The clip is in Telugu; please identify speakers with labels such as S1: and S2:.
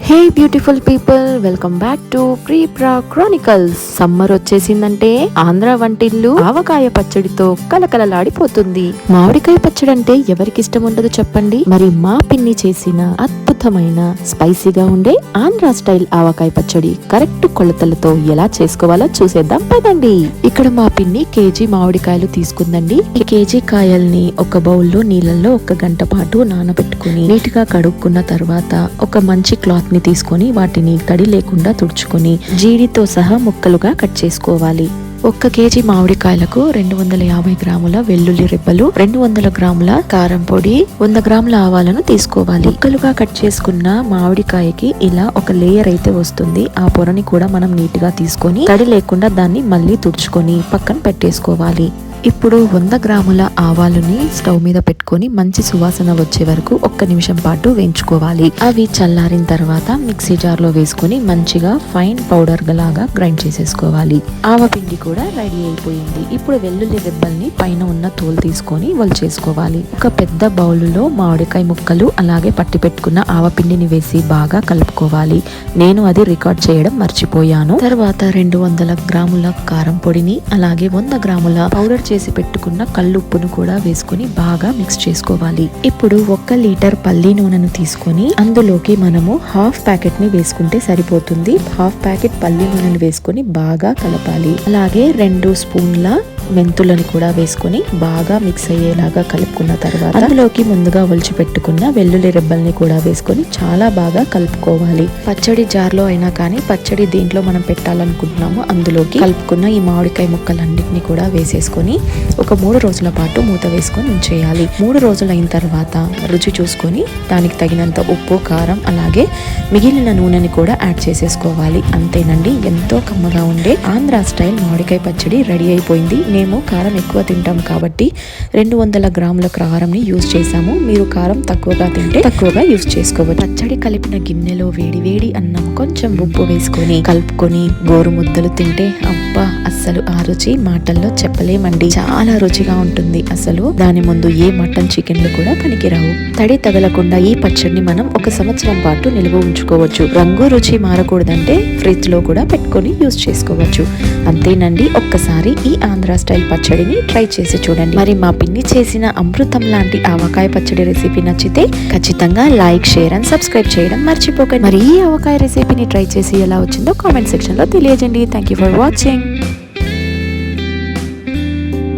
S1: Hey beautiful people, welcome back to ప్రీప్రా క్రానికల్స్. సమ్మర్ వచ్చేసిందంటే ఆంధ్ర వంటిల్లు ఆవకాయ పచ్చడితో కలకలలాడిపోతుంది. మామిడికాయ పచ్చడి అంటే ఎవరికి ఇష్టం ఉండదు చెప్పండి. మరి మా పిన్ని చేసిన అద్భుతమైన స్పైసీగా ఉండే ఆంధ్ర స్టైల్ ఆవకాయ పచ్చడి కరెక్ట్ కొలతలతో ఎలా చేసుకోవాలో చూసేద్దాం పదండి. ఇక్కడ మా పిన్ని కేజీ మామిడికాయలు తీసుకుందండి. ఈ కేజీ కాయల్ని ఒక బౌల్లో నీళ్ళల్లో 1 గంట పాటు నానబెట్టుకుని నీట్ గా కడుక్కున్న తర్వాత ఒక మంచి క్లాత్ ని తీసుకొని వాటిని తడి లేకుండా తుడుచుకొని జీడితో సహా ముక్కలుగా కట్ చేసుకోవాలి. 1 కేజీ మామిడికాయలకు 250 గ్రాముల వెల్లుల్లి రెబ్బలు, 200 గ్రాముల కారం పొడి, 100 గ్రాముల ఆవాలను తీసుకోవాలి. ముక్కలుగా కట్ చేసుకున్న మామిడికాయకి ఇలా ఒక లేయర్ అయితే వస్తుంది. ఆ పొరని కూడా మనం నీట్ గా తీసుకొని తడి లేకుండా దాన్ని మళ్ళీ తుడుచుకొని పక్కన పెట్టేసుకోవాలి. ఇప్పుడు 100 గ్రాముల ఆవాలని స్టవ్ మీద పెట్టుకొని మంచి సువాసన వచ్చే వరకు 1 నిమిషం పాటు వేయించుకోవాలి. అవి చల్లారిన తర్వాత మిక్సీ జార్ లో వేసుకొని మంచిగా ఫైన్ పౌడర్ లాగా గ్రైండ్ చేసేసుకోవాలి. ఆవపిండి కూడా రెడీ అయిపోయింది. ఇప్పుడు వెల్లుల్లి రెబ్బల్ని పైన ఉన్న తోలు తీసుకొని వల్చేసుకోవాలి. ఒక పెద్ద బౌలులో మామిడికాయ ముక్కలు అలాగే పట్టి పెట్టుకున్న ఆవపిండిని వేసి బాగా కలుపుకోవాలి. నేను అది రికార్డ్ చేయడం మర్చిపోయాను. తర్వాత 200 గ్రాముల కారం పొడిని అలాగే 100 గ్రాముల పౌడర్ చేసి పెట్టుకున్న కల్లుప్పును కూడా వేసుకుని బాగా మిక్స్ చేసుకోవాలి. ఇప్పుడు 1 లీటర్ పల్లి నూనెను తీసుకొని అందులోకి మనము హాఫ్ ప్యాకెట్ ని వేసుకుంటే సరిపోతుంది. హాఫ్ ప్యాకెట్ పల్లి నూనెను వేసుకొని బాగా కలపాలి. అలాగే 2 స్పూన్ల మెంతులను కూడా వేసుకొని బాగా మిక్స్ అయ్యేలాగా కలుపుకున్న తర్వాత అందులోకి ముందుగా ఒలిచి పెట్టుకున్న వెల్లుల్లి రెబ్బల్ని కూడా వేసుకొని చాలా బాగా కలుపుకోవాలి. పచ్చడి జార్లో అయినా కానీ పచ్చడి దేంట్లో మనం పెట్టాలనుకుంటున్నామో అందులోకి కలుపుకున్న ఈ మామిడికాయ ముక్కలన్నిటిని కూడా వేసేసుకొని ఒక 3 రోజుల పాటు మూత వేసుకొని ఉంచేయాలి. 3 రోజులు అయిన తర్వాత రుచి చూసుకొని దానికి తగినంత ఉప్పు, కారం అలాగే మిగిలిన నూనెని కూడా యాడ్ చేసేసుకోవాలి. అంతేనండి, ఎంతో కమ్మగా ఉండే ఆంధ్ర స్టైల్ మామిడికాయ పచ్చడి రెడీ అయిపోయింది. మేము కారం ఎక్కువ తింటాం కాబట్టి 200 గ్రాముల కారంని యూజ్ చేసాము. మీరు కారం తక్కువగా తింటే తక్కువగా యూజ్ చేసుకోవచ్చు. పచ్చడి కలిపిన గిన్నెలో వేడి వేడి అన్నం కొంచెం ఉప్పు వేసుకొని కలుపుకొని గోరు ముద్దలు తింటే అబ్బా, అస్సలు ఆ రుచి మాటల్లో చెప్పలేమండి. చాలా రుచిగా ఉంటుంది. అసలు దాని ముందు ఏ మటన్, చికెన్లు కూడా పనికిరావు. తడి తగలకుండా ఈ పచ్చడిని మనం 1 సంవత్సరం పాటు నిల్వ ఉంచుకోవచ్చు. రంగు రుచి మారకూడదంటే ఫ్రిడ్జ్ లో కూడా పెట్టుకొని యూజ్ చేసుకోవచ్చు. అంతేనండి, ఒక్కసారి ఈ ఆంధ్ర స్టైల్ పచ్చడిని ట్రై చేసి చూడండి. మరి మా పిన్ని చేసిన అమృతం లాంటి ఆవకాయ పచ్చడి రెసిపీ నచ్చితే ఖచ్చితంగా లైక్, షేర్ అండ్ సబ్స్క్రైబ్ చేయడం మర్చిపోకండి. మరి ఈ ఆవకాయ రెసిపీని ట్రై చేసి ఎలా వచ్చిందో కామెంట్ సెక్షన్ లో తెలియజేయండి. Thank you for watching.